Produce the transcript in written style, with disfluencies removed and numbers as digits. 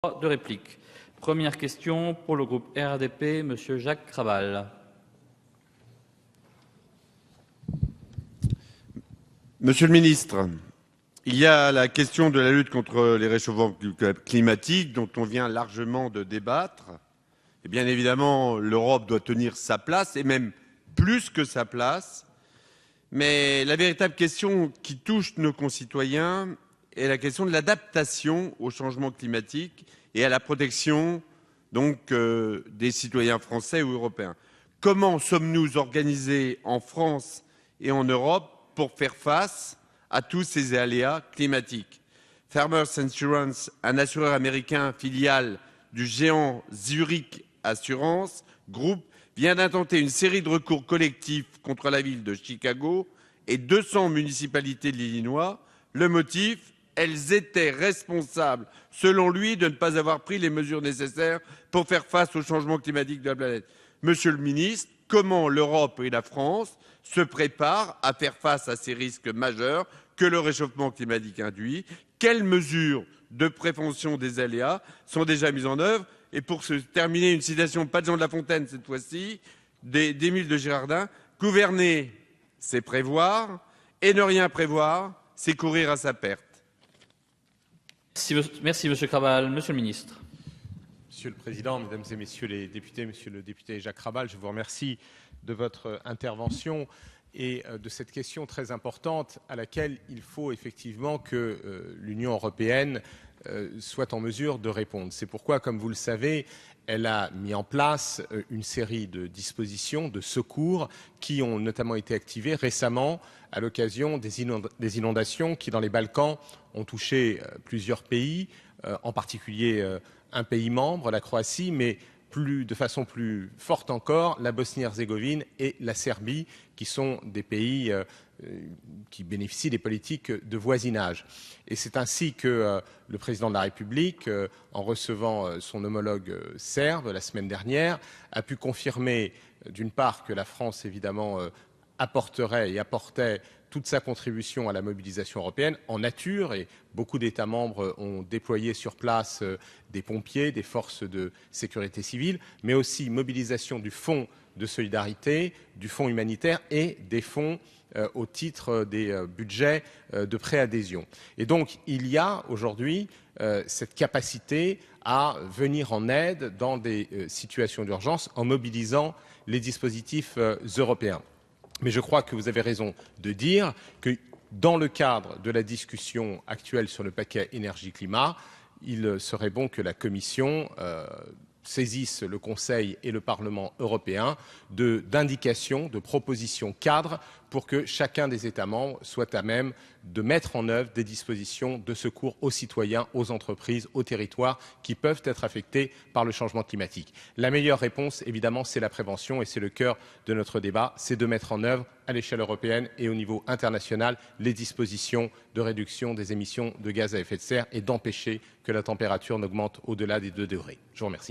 De répliques. Première question pour le groupe RDP, Monsieur Jacques Krabal. Monsieur le ministre, il y a la question de la lutte contre les réchauffements climatiques dont on vient largement de débattre. Et bien évidemment, l'Europe doit tenir sa place, et même plus que sa place. Mais la véritable question qui touche nos concitoyens est la question de l'adaptation au changement climatique et à la protection des citoyens français ou européens. Comment sommes-nous organisés en France et en Europe pour faire face à tous ces aléas climatiques? Farmers Insurance, un assureur américain filiale du géant Zurich Assurance Group, vient d'intenter une série de recours collectifs contre la ville de Chicago et 200 municipalités de l'Illinois. Le motif: elles étaient responsables, selon lui, de ne pas avoir pris les mesures nécessaires pour faire face au changement climatique de la planète. Monsieur le ministre, comment l'Europe et la France se préparent à faire face à ces risques majeurs que le réchauffement climatique induit? Quelles mesures de prévention des aléas sont déjà mises en œuvre? Et pour se terminer, une citation, pas de Jean de La Fontaine cette fois-ci, d'Émile de Girardin: gouverner, c'est prévoir, et ne rien prévoir, c'est courir à sa perte. Merci, Monsieur Krabal. Monsieur le ministre. Monsieur le Président, Mesdames et Messieurs les députés, Monsieur le député Jacques Krabal, je vous remercie de votre intervention et de cette question très importante à laquelle il faut effectivement que l'Union européenne soit en mesure de répondre. C'est pourquoi, comme vous le savez, elle a mis en place une série de dispositions de secours qui ont notamment été activées récemment à l'occasion des inondations qui, dans les Balkans, ont touché plusieurs pays, en particulier un pays membre, la Croatie, mais de façon plus forte encore, la Bosnie-Herzégovine et la Serbie, qui sont des pays qui bénéficient des politiques de voisinage. Et c'est ainsi que le président de la République, en recevant son homologue serbe la semaine dernière, a pu confirmer, d'une part, que la France, évidemment, apporterait et apportait toute sa contribution à la mobilisation européenne en nature, et beaucoup d'États membres ont déployé sur place des pompiers, des forces de sécurité civile, mais aussi mobilisation du fonds de solidarité, du fonds humanitaire et des fonds au titre des budgets de préadhésion. Et donc, il y a aujourd'hui cette capacité à venir en aide dans des situations d'urgence en mobilisant les dispositifs européens. Mais je crois que vous avez raison de dire que dans le cadre de la discussion actuelle sur le paquet énergie-climat, il serait bon que la Commission saisisse le Conseil et le Parlement européen d'indications, de propositions cadres pour que chacun des États membres soit à même de mettre en œuvre des dispositions de secours aux citoyens, aux entreprises, aux territoires qui peuvent être affectés par le changement climatique. La meilleure réponse, évidemment, c'est la prévention, et c'est le cœur de notre débat, c'est de mettre en œuvre à l'échelle européenne et au niveau international les dispositions de réduction des émissions de gaz à effet de serre et d'empêcher que la température n'augmente au-delà des 2 degrés. Je vous remercie.